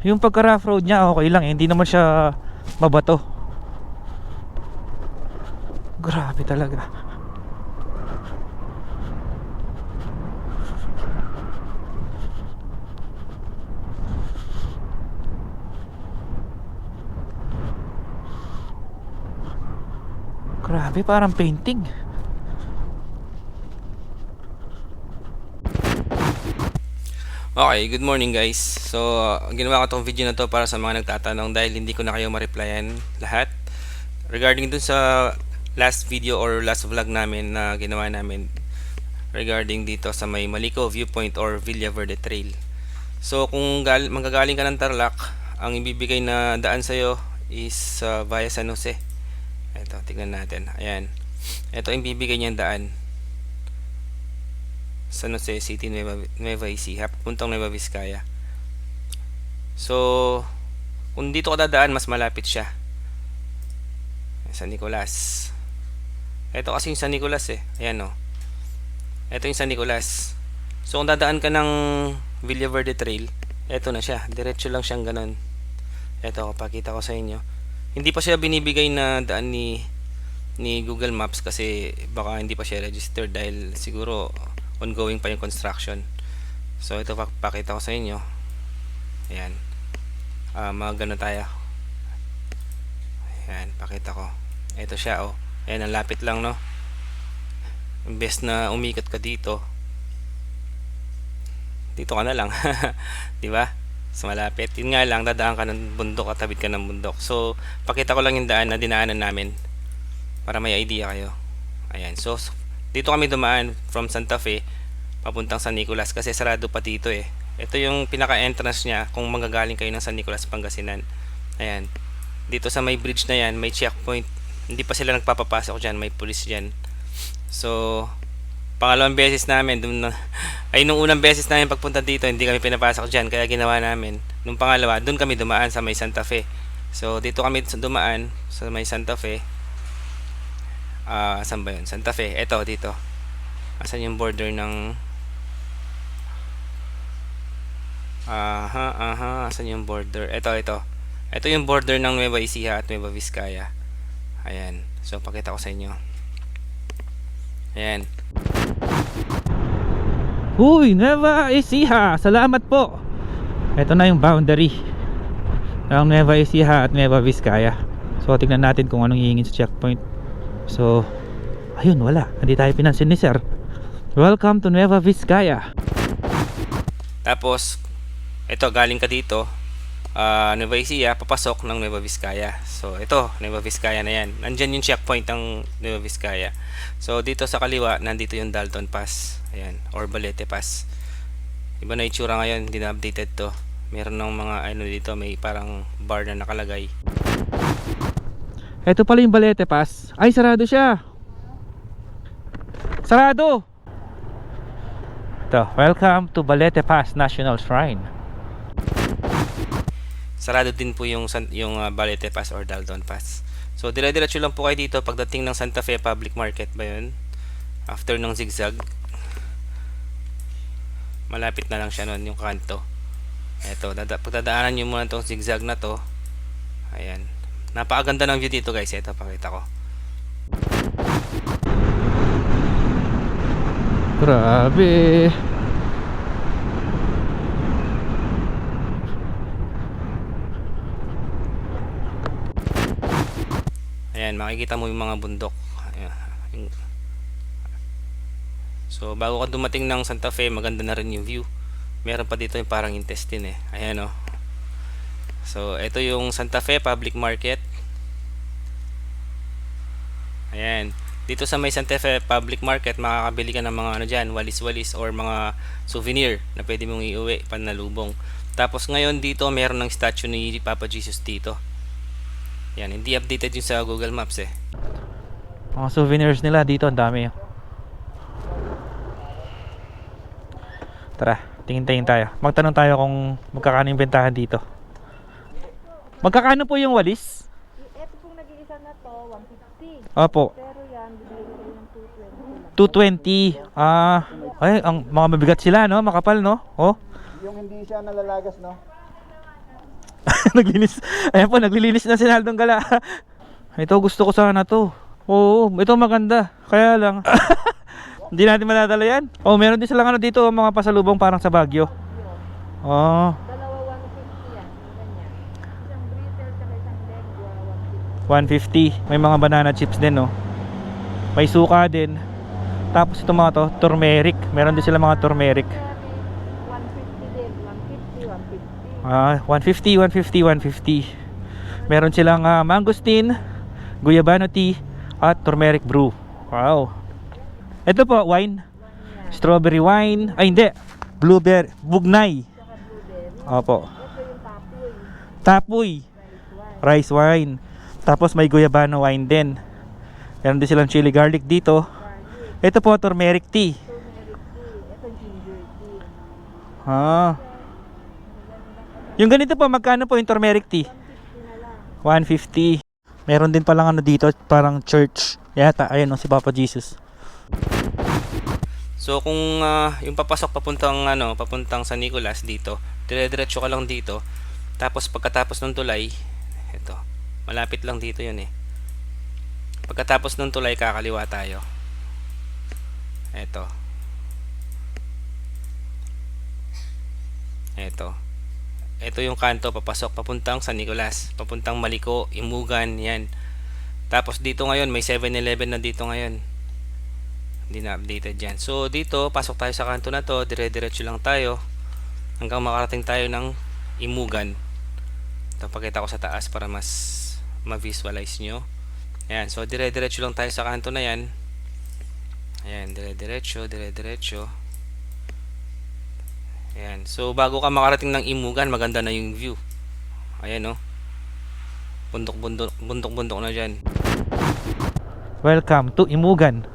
Yung pagka rough road niya okay lang eh. Hindi naman siya mabato. Grabe talaga. Grabe, parang painting. Okay, good morning guys. So, ginawa ko tong video na to para sa mga nagtatanong dahil hindi ko na kayo ma-replyan lahat. Regarding dun sa last video or last vlog namin na ginawa namin regarding dito sa may Malico Viewpoint or Villa Verde Trail. So, kung manggagaling ka ng Tarlac, ang ibibigay na daan sa'yo is via San Jose. Ito, tignan natin. Ayan. Ito ang ibibigay niyang daan. San Jose City, Nueva Ecija, puntang Nueva Vizcaya. So, kung dito ka dadaan, mas malapit siya. San Nicolas. Ito kasi yung San Nicolas eh. Ayan o. Ito yung San Nicolas. So, kung dadaan ka ng Villa Verde Trail, ito na siya. Diretso lang siyang ganun. Ito, pakita ko sa inyo. Hindi pa siya binibigay na daan ni Google Maps kasi baka hindi pa siya registered dahil siguro ongoing pa yung construction. So ito pakita ko sa inyo. Ayan. Magano tayo. Ayan, pakita ko. Ito siya oh. Ayan, ang lapit lang no. Imbes na umikot ka dito, dito ka na lang. 'Di ba? So malapit. Yun nga lang, dadaan ka ng bundok at tabid ka ng bundok. So pakita ko lang yung daan na dinaanan namin para may idea kayo. Ayan. So dito kami dumaan from Santa Fe papuntang San Nicolas kasi sarado pa dito eh. Ito yung pinaka-entrance niya kung manggagaling kayo ng San Nicolas, Pangasinan. Ayan. Dito sa may bridge na yan, may checkpoint. Hindi pa sila nagpapapasok dyan, may police dyan. So, pangalawang beses namin, nung unang beses namin pagpunta dito, hindi kami pinapasok dyan, kaya ginawa namin. Nung pangalawa, dun kami dumaan sa may Santa Fe. So, dito kami dumaan sa may Santa Fe. Saan ba yun? Santa Fe. Eto, dito. Asan yung border ng asan yung border? Ito. Ito yung border ng Nueva Ecija at Nueva Vizcaya. Ayan. So, pakita ko sa inyo. Ayan. Uy, Nueva Ecija. Salamat po. Ito na yung boundary ng Nueva Ecija at Nueva Vizcaya. So, tignan natin kung anong hihingin sa checkpoint. So, ayun, wala. Hindi tayo pinansin ni sir. Welcome to Nueva Vizcaya. Tapos, ito, galing ka dito, Nueva Ecija, papasok ng Nueva Vizcaya. So, ito, Nueva Vizcaya na yan. Nandyan yung checkpoint ng Nueva Vizcaya. So, dito sa kaliwa, nandito yung Dalton Pass. Ayan, or Balete Pass. Iba na itsura ngayon, hindi na updated to. Meron ng mga, dito, may parang bar na nakalagay. Ito pala yung Balete Pass. Ay, sarado siya. Sarado. Ito, welcome to Balete Pass National Shrine. Sarado din po yung Balete Pass or Dalton Pass. So, dire-diretso lang po kayo dito pagdating ng Santa Fe Public Market ba yun? After ng zigzag. Malapit na lang siya nun, yung kanto. Eto, pagdadaanan nyo muna itong zigzag na to. Ayan. Napakaganda ng view dito guys. Ito, pakita ko. Grabe. Ayan, makikita mo yung mga bundok. Ayan. So, bago ka dumating ng Santa Fe, maganda na rin yung view. Meron pa dito yung parang intestine eh. Ayan o. So, ito yung Santa Fe Public Market. Ayan. Dito sa may Santa Fe Public Market, makakabili ka ng mga dyan, walis-walis or mga souvenir na pwede mong iuwi, panalubong. Tapos ngayon dito, meron ng statue ni Papa Jesus dito. Yan, hindi updated yung sa Google Maps eh. Mga souvenirs nila dito, ang dami. Tara, tingin-tingin tayo. Magtanong tayo kung magkakano yung bentahan dito. Magkakano po yung walis? Ito pong nag-iisa na to, 150. Opo, Pero yan, bibigay ko yung 220 lang. 220. Ay, ang mga mabigat sila, no? Makapal, no? Oh. Yung hindi siya nalalagas, no? Naglinis. Ayan po, naglilinis na si Naldong Gala. Ito, gusto ko sana to. Oo, ito maganda. Kaya lang, hindi natin madadala yan. Oh, meron din silang ano dito, mga pasalubong parang sa Baguio. Oh, Dalawa 150 yan. Ganyan. Isang brittle tsaka isang lengua 150. 150. May mga banana chips din, no. May suka din. Tapos ito mga to, turmeric. Meron din sila mga turmeric. 150 din. 150, 150. Ah, 150, 150, 150. Meron silang mangosteen, guyabano tea, at turmeric brew. Wow. Ito po, wine. Strawberry wine. Ay, hindi. Blueberry. Bugnay. Tsaka blueberry. Opo. Ito yung tapoy. Tapoy. Rice wine. Rice wine. Tapos may guyabano wine din. Meron din silang chili garlic dito. Garlic. Ito po, turmeric tea. Turmeric tea. Ito ginger tea. Ah. Yung ganito po, magkano po yung turmeric tea? 150 na lang. 150. Meron din palang ano dito, parang church. Yata, ayun o, si Papa Jesus. So kung yung papasok papuntang San Nicolas dito, dire-diretso ka lang dito. Tapos pagkatapos ng tulay, ito, malapit lang dito 'yun eh. Pagkatapos ng tulay kakaliwa tayo. Ito. Ito yung kanto papasok papuntang San Nicolas, papuntang Maliko, Imugan, 'yan. Tapos dito ngayon may 7-Eleven na dito ngayon. Hindi na updated yan. So dito pasok tayo sa kanto na to, dire-diretso lang tayo hanggang makarating tayo ng Imugan. Ito pakita ko sa taas para mas ma-visualize nyo. Ayan, so dire-diretso lang tayo sa kanto na yan. Ayan, dire-diretso. Ayan, so bago ka makarating ng Imugan, maganda na yung view. Ayan oh, bundok na dyan. Welcome to Imugan.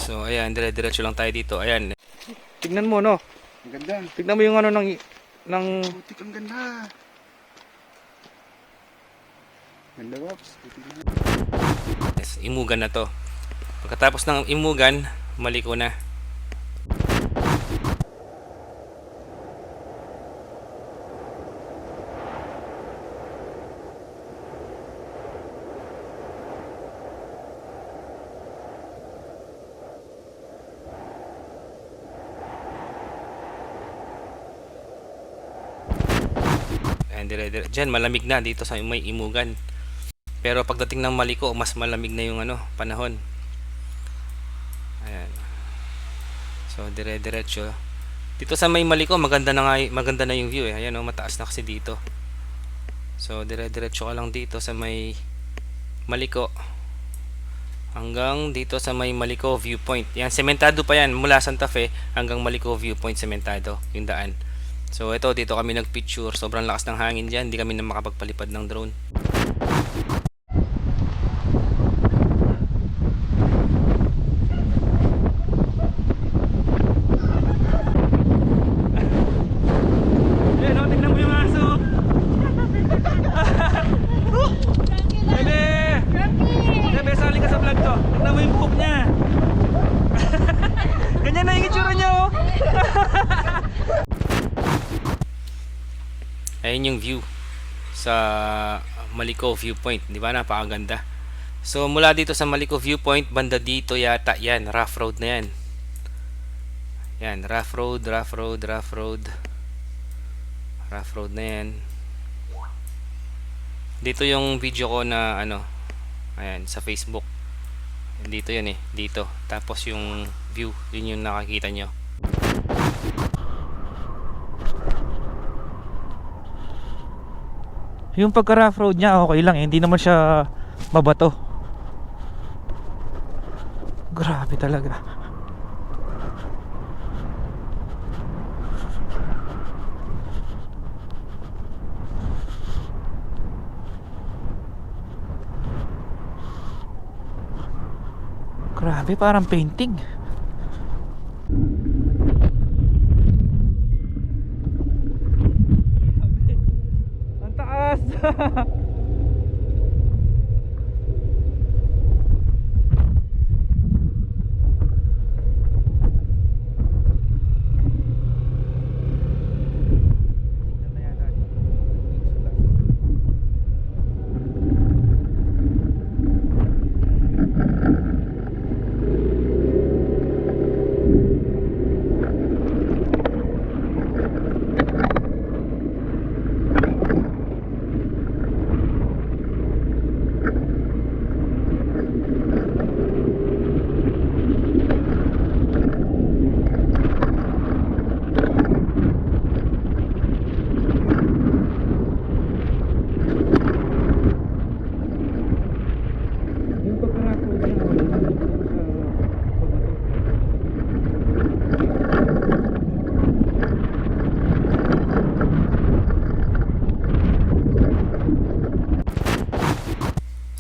So ayan, dire-diretso lang tayo dito. Ayan. Tignan mo, no? Ang ganda. Tignan mo yung ano ng Putik, ang ganda. Ganda, Pops. Putik na. Yes, Imugan na to. Pagkatapos ng Imugan, Maliko na. And diyan malamig na dito sa may Imugan. Pero pagdating ng Maliko, mas malamig na yung panahon. Ayan. So dire-diretso. Dito sa may Maliko, maganda na yung view eh. Ayan mataas na kasi dito. So dire-diretso ka lang dito sa may Maliko hanggang dito sa may Maliko viewpoint. Yan, sementado pa yan mula Santa Fe hanggang Maliko viewpoint, sementado yung daan. So ito, dito kami nagpicture. Sobrang lakas ng hangin dyan. Hindi kami na makapagpalipad ng drone. Ayan, oh, tignan mo yung aso. Bebe! Bebe, sali ka sa vlog to. Tignan mo yung buhok niya. Ganyan na yung itsura niya, oh. Ayun yung view sa Maliko viewpoint, di ba? Napakaganda. So mula dito sa Maliko viewpoint, banda dito yata yan, rough road na yan. Yan, rough road na yan. Dito yung video ko na ayan, sa Facebook. Dito yun eh, dito. Tapos yung view, yun yung nakakita nyo. Yung pagka rough road niya okay lang eh. Hindi naman siya mabato. Grabe talaga. Grabe, parang painting. Yung pagkarako niya,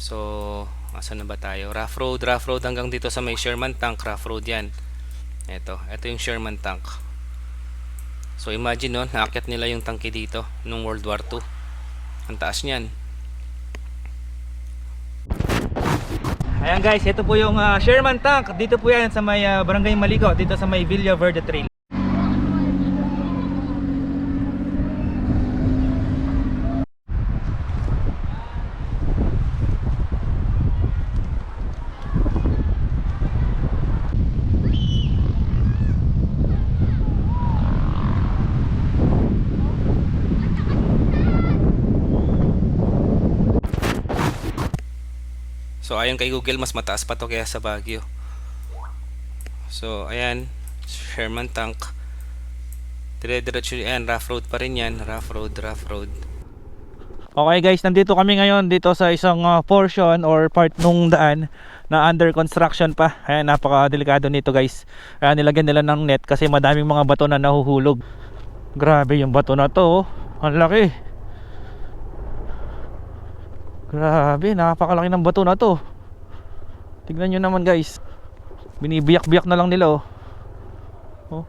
So, asan na ba tayo? Rough road hanggang dito sa may Sherman Tank, rough road yan. Ito yung Sherman Tank. So, imagine no, naakyat nila yung tangke dito nung World War II. Ang taas niyan. ayan guys, ito po yung Sherman Tank. Dito po yan sa may Barangay Malico, dito sa may Villa Verde Trail. So, ayon kay Google, mas mataas pa to kaya sa Baguio. So, ayan, Sherman Tank. Dire-diretso yan, rough road pa rin yan. Rough road. Okay guys, nandito kami ngayon dito sa isang portion or part nung daan na under construction pa. Ayan, napaka-delikado nito guys. Ayan, nilagyan nila ng net kasi madaming mga bato na nahuhulog. Grabe yung bato na to, oh. Ang laki. Grabe, napakalaki ng bato na to. Tignan nyo naman guys. Binibiyak-biyak na lang nila, oh. Oh.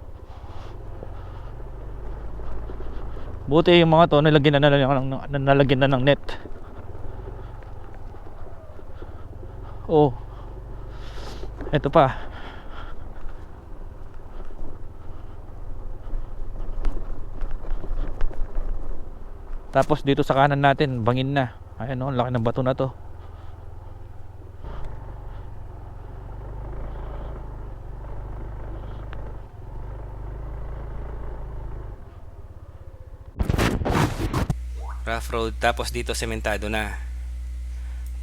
Buti yung mga to nalagyan na ng net. Oh. Ito pa. Tapos dito sa kanan natin, bangin na. Ayan, oh, laki ng bato na to. Rough road, tapos dito sementado na.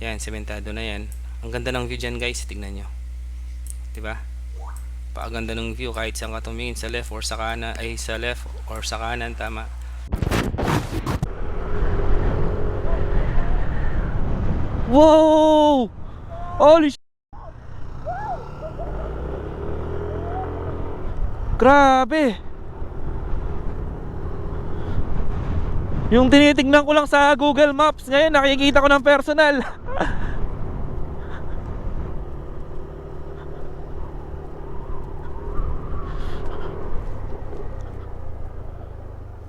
Yan, sementado na yan. Ang ganda ng view dyan guys, tignan nyo. Diba? Pakaganda ng view kahit saan ka tumingin, sa left or sa kanan, ay sa left or sa kanan, tama. Wow! Holy grabe! Yung tinitignan ko lang sa Google Maps, ngayon nakikita ko ng personal.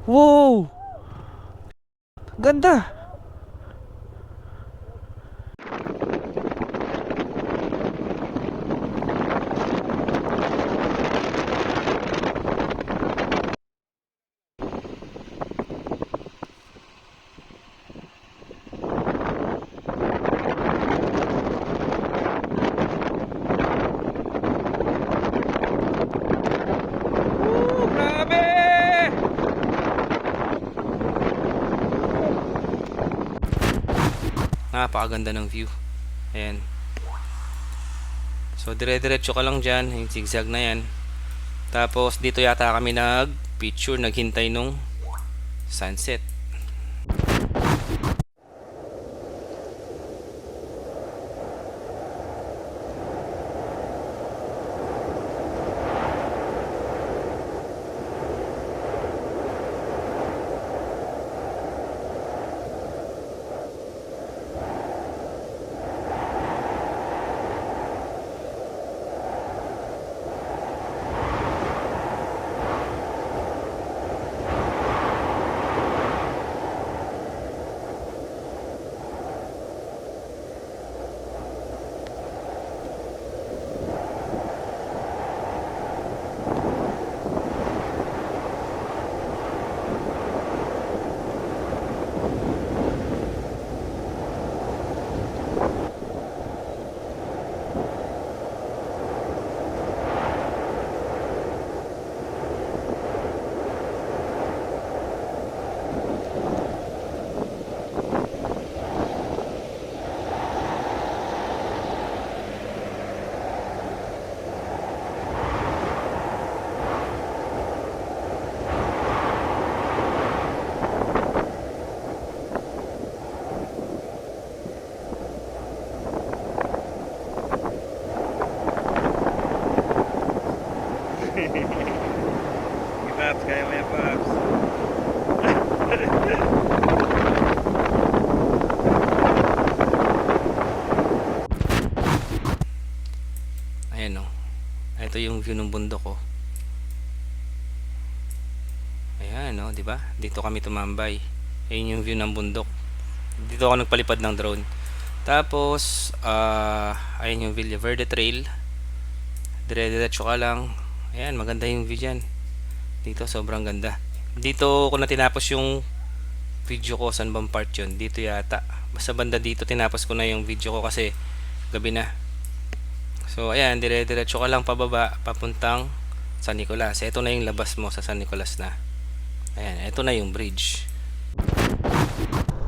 Wow! Ganda! Napakaganda ng view. Ayan. So dire-diretso ka lang dyan, yung zigzag na yan. Tapos dito yata kami nag-picture, naghintay nung sunset. Paps. Kaya mo yan, Paps. Ayan o. Ito yung view ng bundok ko. Ayan o, di ba? Dito kami tumambay. Ayan yung view ng bundok. Dito ako nagpalipad ng drone. Tapos, ayan yung Villa Verde Trail. Dire-diretso ka lang. Ayan, maganda yung view dyan. Dito, sobrang ganda. Dito ko na tinapos yung video ko. Saan bang part yun? Dito yata. Basta banda dito, tinapos ko na yung video ko kasi gabi na. So, ayan, dire-diretso ka lang pababa, papuntang San Nicolas. Ito na yung labas mo sa San Nicolas na. Ayan, ito na yung bridge.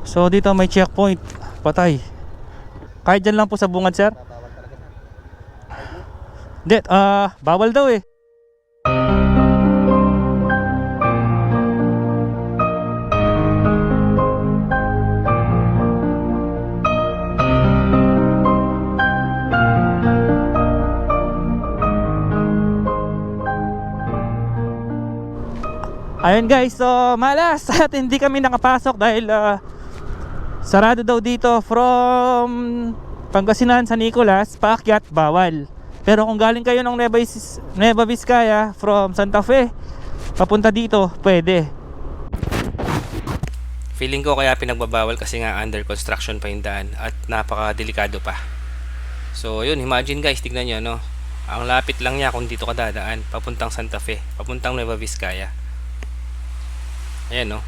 So dito may checkpoint. Patay. Kahit dyan lang po sa bungad, sir? Hindi, bawal daw eh. Ayun guys, so malas at hindi kami nakapasok dahil sarado daw dito from Pangasinan, San Nicolas, paakyat bawal. Pero kung galing kayo ng Nueva Vizcaya from Santa Fe papunta dito, pwede. Feeling ko kaya pinagbabawal kasi nga under construction pa yung daan at napaka-delikado pa. So yun, imagine guys, tignan nyo no. Ang lapit lang niya kung dito ka dadaan, papuntang Santa Fe, papuntang Nueva Vizcaya. Ayan no,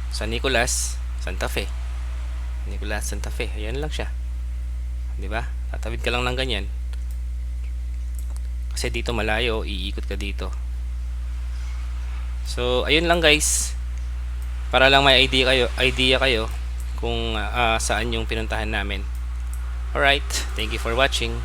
San Nicolas, Santa Fe. Nicolas, Santa Fe, ayan lang siya. Diba? Tatawid ka lang ng ganyan. Kasi dito malayo, iikot ka dito. So, ayun lang guys. Para lang may idea kayo kung saan yung pinuntahan namin. Alright, thank you for watching.